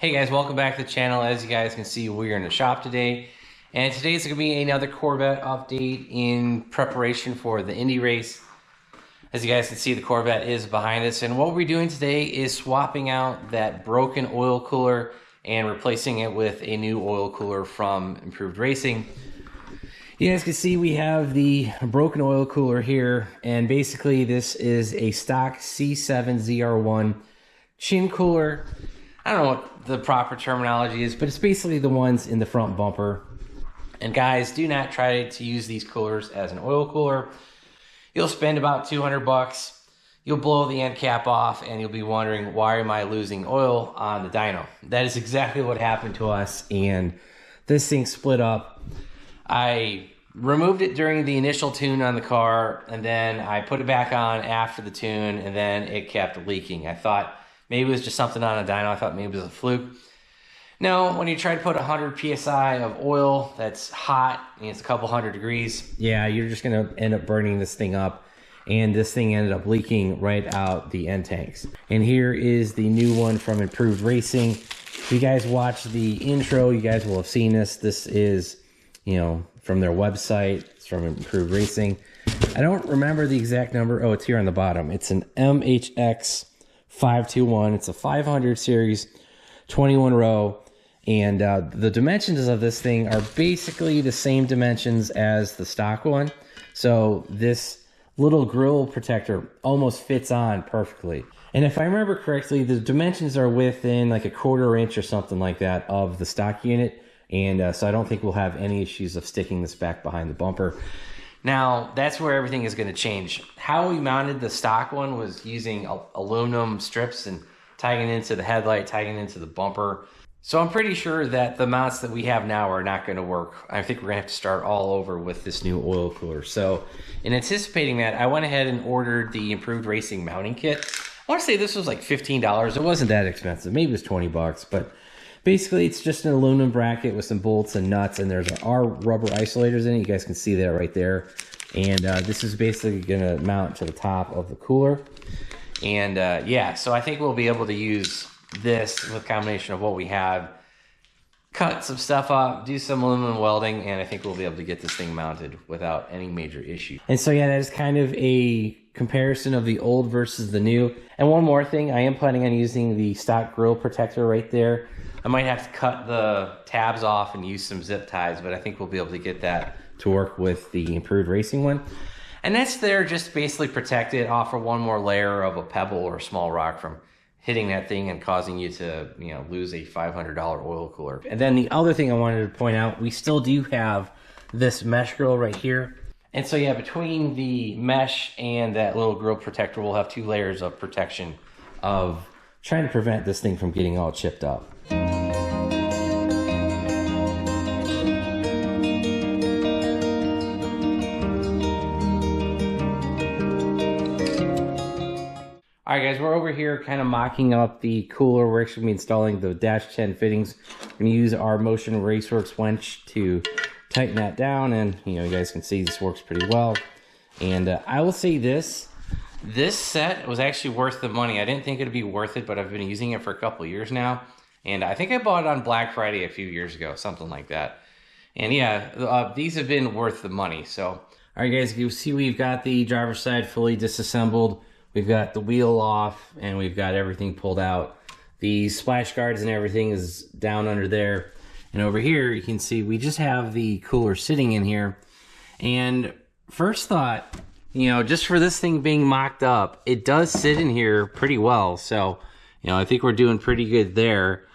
Hey guys, welcome back to the channel. As you guys can see, we're in the shop today. And today's going to be another Corvette update in preparation for the Indy race. As you guys can see, the Corvette is behind us. And what we're doing today is swapping out that broken oil cooler and replacing it with a new oil cooler from Improved Racing. You guys can see we have the broken oil cooler here. And basically this is a stock C7 ZR1 chin cooler. I don't know what the proper terminology is, but it's basically the ones in the front bumper. And guys, do not try to use these coolers as an oil cooler. You'll spend about 200 bucks. You'll blow the end cap off and you'll be wondering, why am I losing oil on the dyno? That is exactly what happened to us, and this thing split up. I removed it during the initial tune on the car, and then I put it back on after the tune, and then it kept leaking. I thought maybe it was just something on a dyno. I thought maybe it was a fluke. No, when you try to put 100 PSI of oil that's hot, and it's a couple hundred degrees, yeah, you're just going to end up burning this thing up. And this thing ended up leaking right out the end tanks. And here is the new one from Improved Racing. If you guys watched the intro, you guys will have seen this. This is, you know, from their website. It's from Improved Racing. I don't remember the exact number. Oh, it's here on the bottom. It's an MHX 521. It's a 500 series, 21 row. And the dimensions of this thing are basically the same dimensions as the stock one. So this little grill protector almost fits on perfectly. And if I remember correctly, the dimensions are within like a 1/4 inch or something like that of the stock unit. And so I don't think we'll have any issues of sticking this back behind the bumper. Now, that's where everything is going to change. How we mounted the stock one was using aluminum strips and tying it into the headlight, tying it into the bumper. So I'm pretty sure that the mounts that we have now are not going to work. I think we're going to have to start all over with this new oil cooler. So in anticipating that, I went ahead and ordered the Improved Racing mounting kit. I want to say this was like $15. It wasn't that expensive. Maybe it was 20 bucks, but basically it's just an aluminum bracket with some bolts and nuts, and there's our rubber isolators in it. You guys can see that right there. And this is basically going to mount to the top of the cooler. And yeah, so I think we'll be able to use this with a combination of what we have, cut some stuff up, do some aluminum welding, and I think we'll be able to get this thing mounted without any major issue. And so yeah, that is kind of a comparison of the old versus the new. And one more thing, I am planning on using the stock grill protector right there. I might have to cut the tabs off and use some zip ties, but I think we'll be able to get that to work with the Improved Racing one. And that's there just basically protect it, offer one more layer of a pebble or a small rock from hitting that thing and causing you to, you know, lose a $500 oil cooler. And then the other thing I wanted to point out, we still do have this mesh grill right here. And so yeah, between the mesh and that little grill protector, we'll have 2 layers of protection of trying to prevent this thing from getting all chipped up. All right, guys, we're over here kind of mocking up the cooler. We're actually going to be installing the dash 10 fittings. We're going to use our Motion Raceworks winch to tighten that down, and you know, you guys can see this works pretty well. And I will say this set was actually worth the money. I didn't think it'd be worth it, but I've been using it for a couple years now, and I think I bought it on Black Friday a few years ago, something like that. And yeah, these have been worth the money. So all right, guys, you see we've got the driver's side fully disassembled. We've got the wheel off, and we've got everything pulled out. The splash guards and everything is down under there. And over here, you can see we just have the cooler sitting in here. And first thought, you know, just for this thing being mocked up, it does sit in here pretty well. So, you know, I think we're doing pretty good there.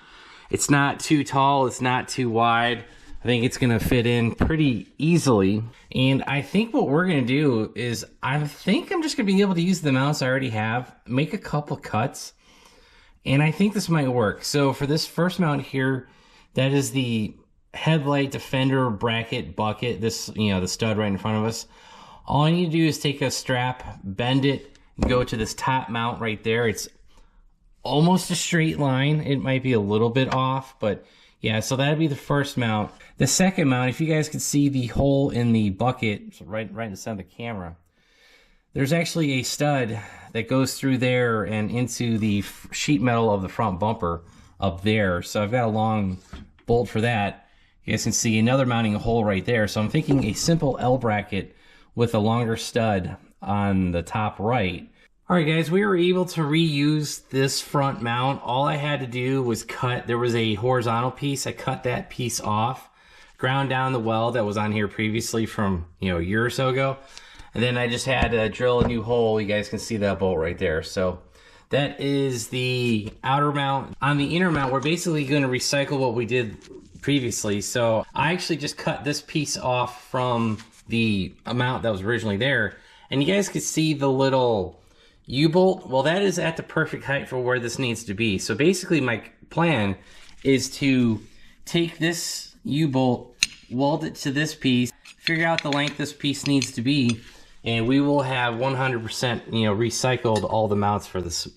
It's not too tall. It's not too wide. I think it's going to fit in pretty easily. And I think what we're going to do is, I think I'm just going to be able to use the mounts I already have, make a couple cuts, and I think this might work. So for this first mount here, that is the headlight defender bracket bucket, this, you know, the stud right in front of us. All I need to do is take a strap, bend it, go to this top mount right there. It's almost a straight line. It might be a little bit off, but yeah, so that'd be the first mount. The second mount, if you guys could see the hole in the bucket, so right in the center of the camera, there's actually a stud that goes through there and into the sheet metal of the front bumper. up there. So I've got a long bolt for that. You guys can see another mounting hole right there. So I'm thinking a simple L bracket with a longer stud on the top right. All right, guys, we were able to reuse this front mount. All I had to do was cut, there was a horizontal piece. I cut that piece off, ground down the weld that was on here previously from, a year or so ago. And then I just had to drill a new hole. You guys can see that bolt right there. So that is the outer mount. On the inner mount, we're basically going to recycle what we did previously. So I actually just cut this piece off from the mount that was originally there. And you guys can see the little U-bolt. Well, that is at the perfect height for where this needs to be. So basically my plan is to take this U-bolt, weld it to this piece, figure out the length this piece needs to be, and we will have 100% recycled all the mounts for this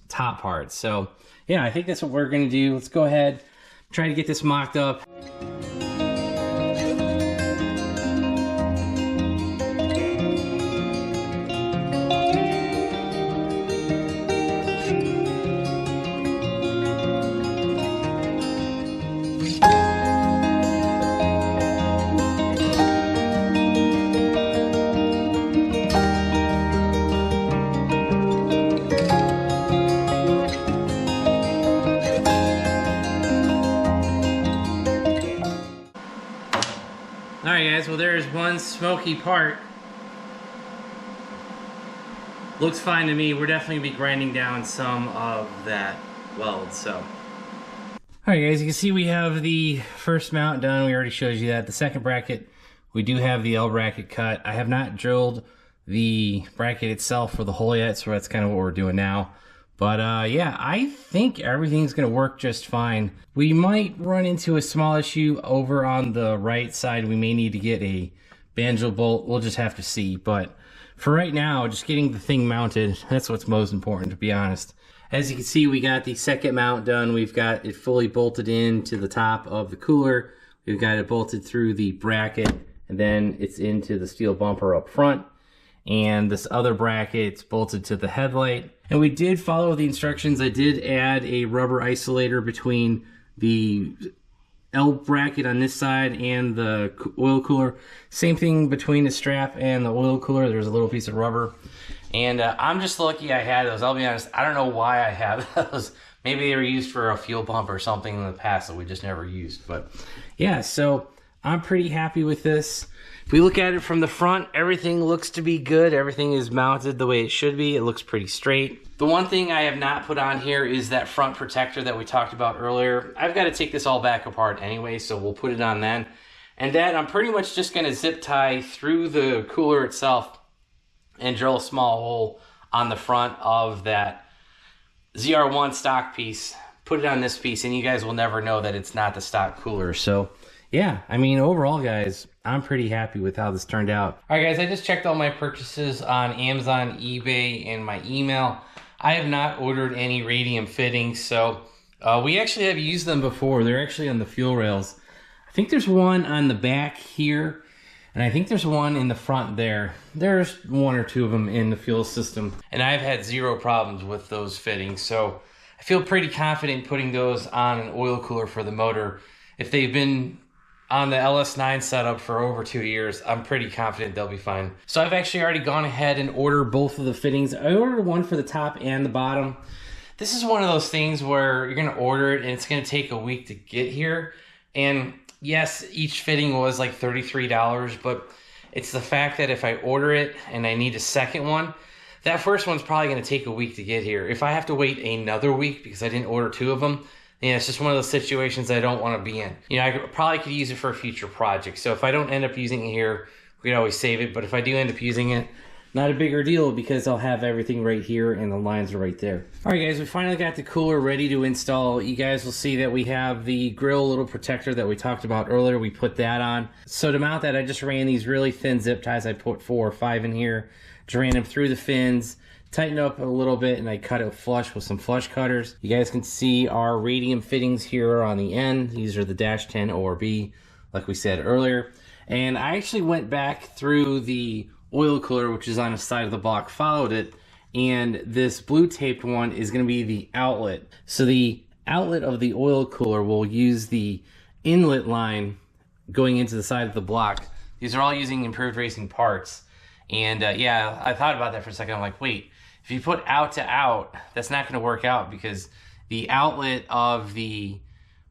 top part. So yeah, I think that's what we're gonna do. Let's go ahead, try to get this mocked up. Alright guys, well there's one smoky part. Looks fine to me. We're definitely going to be grinding down some of that weld, so. Alright guys, you can see we have the first mount done. We already showed you that. The second bracket, we do have the L bracket cut. I have not drilled the bracket itself for the hole yet, so that's kind of what we're doing now. But yeah, I think everything's gonna work just fine. We might run into a small issue over on the right side. We may need to get a banjo bolt. We'll just have to see. But for right now, just getting the thing mounted, that's what's most important, to be honest. As you can see, we got the second mount done. We've got it fully bolted into the top of the cooler. We've got it bolted through the bracket, and then it's into the steel bumper up front. And this other bracket's bolted to the headlight. And we did follow the instructions. I did add a rubber isolator between the L bracket on this side and the oil cooler. Same thing between the strap and the oil cooler. There's a little piece of rubber. And I'm just lucky I had those. I'll be honest, I don't know why I have those. Maybe they were used for a fuel pump or something in the past that we just never used. But yeah, so I'm pretty happy with this. If we look at it from the front, everything looks to be good. Everything is mounted the way it should be. It looks pretty straight. The one thing I have not put on here is that front protector that we talked about earlier. I've got to take this all back apart anyway, so we'll put it on then. And that I'm pretty much just going to zip tie through the cooler itself and drill a small hole on the front of that ZR1 stock piece. Put it on this piece, and you guys will never know that it's not the stock cooler. So yeah, I mean, overall, guys, I'm pretty happy with how this turned out. All right, guys, I just checked all my purchases on Amazon, eBay, and my email. I have not ordered any radium fittings, so we actually have used them before. They're actually on the fuel rails. I think there's one on the back here, and I think there's one in the front there. There's one or two of them in the fuel system, and I've had zero problems with those fittings, so I feel pretty confident putting those on an oil cooler for the motor. If they've been on the LS9 setup for over 2 years, I'm pretty confident they'll be fine. So I've actually already gone ahead and ordered both of the fittings. I ordered one for the top and the bottom. This is one of those things where you're gonna order it and it's gonna take a week to get here. And yes, each fitting was like $33, but it's the fact that if I order it and I need a second one, that first one's probably gonna take a week to get here. If I have to wait another week because I didn't order two of them, yeah, it's just one of those situations I don't want to be in. You know, I probably could use it for a future project. So if I don't end up using it here, we could always save it. But if I do end up using it, not a bigger deal because I'll have everything right here and the lines are right there. All right, guys, we finally got the cooler ready to install. You guys will see that we have the grill little protector that we talked about earlier. We put that on. So to mount that, I just ran these really thin zip ties. I put 4 or 5 in here, just ran them through the fins, tighten up a little bit, and I cut it flush with some flush cutters. You guys can see our radium fittings here on the end. These are the -10 ORB, like we said earlier. And I actually went back through the oil cooler, which is on the side of the block, followed it, and this blue taped one is going to be the outlet. So the outlet of the oil cooler will use the inlet line going into the side of the block. These are all using improved racing parts. And yeah, I thought about that for a second. I'm like, wait, if you put out to out, that's not going to work out, because the outlet of the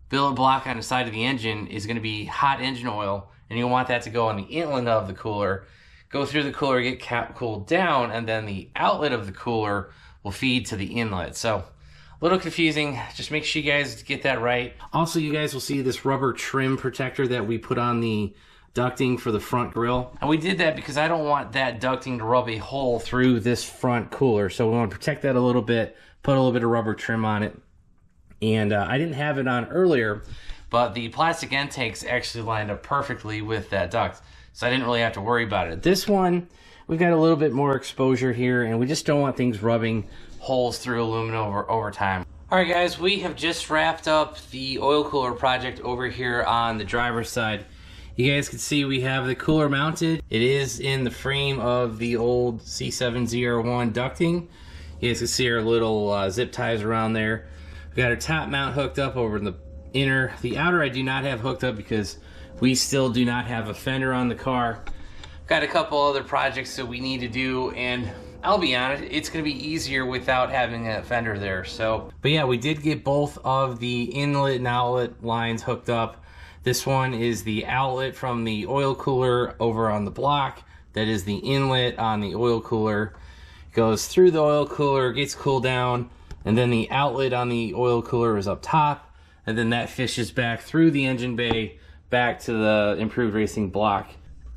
billet block on the side of the engine is going to be hot engine oil, and you want that to go on the inlet of the cooler, go through the cooler, get cooled down, and then the outlet of the cooler will feed to the inlet. So a little confusing. Just make sure you guys get that right. Also, you guys will see this rubber trim protector that we put on the ducting for the front grill. And we did that because I don't want that ducting to rub a hole through this front cooler. So we want to protect that a little bit, put a little bit of rubber trim on it. And I didn't have it on earlier, but the plastic intakes actually lined up perfectly with that duct. So I didn't really have to worry about it. This one, we've got a little bit more exposure here, and we just don't want things rubbing holes through aluminum over time. All right, guys, we have just wrapped up the oil cooler project over here on the driver's side. You guys can see we have the cooler mounted. It is in the frame of the old C7 ZR1 ducting. You guys can see our little zip ties around there. We've got our top mount hooked up over in the inner. The outer I do not have hooked up because we still do not have a fender on the car. Got a couple other projects that we need to do, and I'll be honest, it's going to be easier without having a fender there. So, but yeah, we did get both of the inlet and outlet lines hooked up. This one is the outlet from the oil cooler over on the block. That is the inlet on the oil cooler. It goes through the oil cooler, gets cooled down, and then the outlet on the oil cooler is up top, and then that fishes back through the engine bay back to the improved racing block.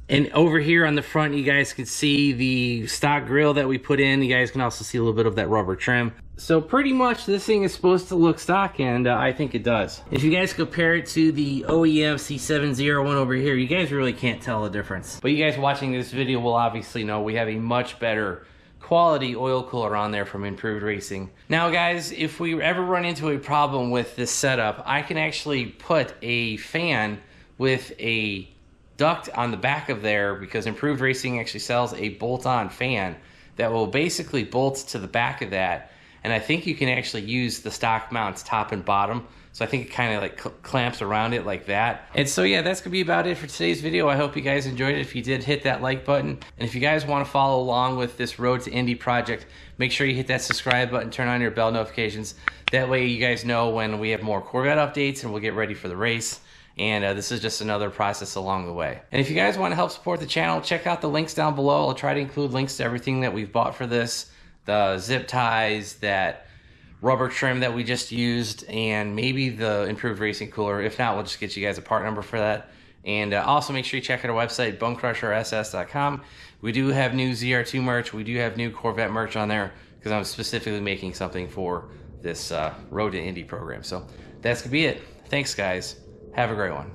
And over here on the front, you guys can see the stock grill that we put in. You guys can also see a little bit of that rubber trim. So pretty much this thing is supposed to look stock, and I think it does. If you guys compare it to the OEM C7 ZR1 over here, you guys really can't tell the difference. But you guys watching this video will obviously know we have a much better quality oil cooler on there from Improved Racing. Now guys, if we ever run into a problem with this setup, I can actually put a fan with a duct on the back of there, because Improved Racing actually sells a bolt-on fan that will basically bolt to the back of that. And I think you can actually use the stock mounts top and bottom. So I think it kind of like clamps around it like that. And so yeah, that's gonna be about it for today's video. I hope you guys enjoyed it. If you did, hit that like button. And if you guys wanna follow along with this Road to Indy project, make sure you hit that subscribe button, turn on your bell notifications. That way you guys know when we have more Corvette updates and we'll get ready for the race. And this is just another process along the way. And if you guys want to help support the channel, check out the links down below. I'll try to include links to everything that we've bought for this. The zip ties, that rubber trim that we just used, and maybe the Improved Racing cooler. If not, we'll just get you guys a part number for that. And also make sure you check out our website, BonecrrusherSS.com. We do have new ZR2 merch. We do have new Corvette merch on there, because I'm specifically making something for this Road to Indy program. So that's going to be it. Thanks, guys. Have a great one.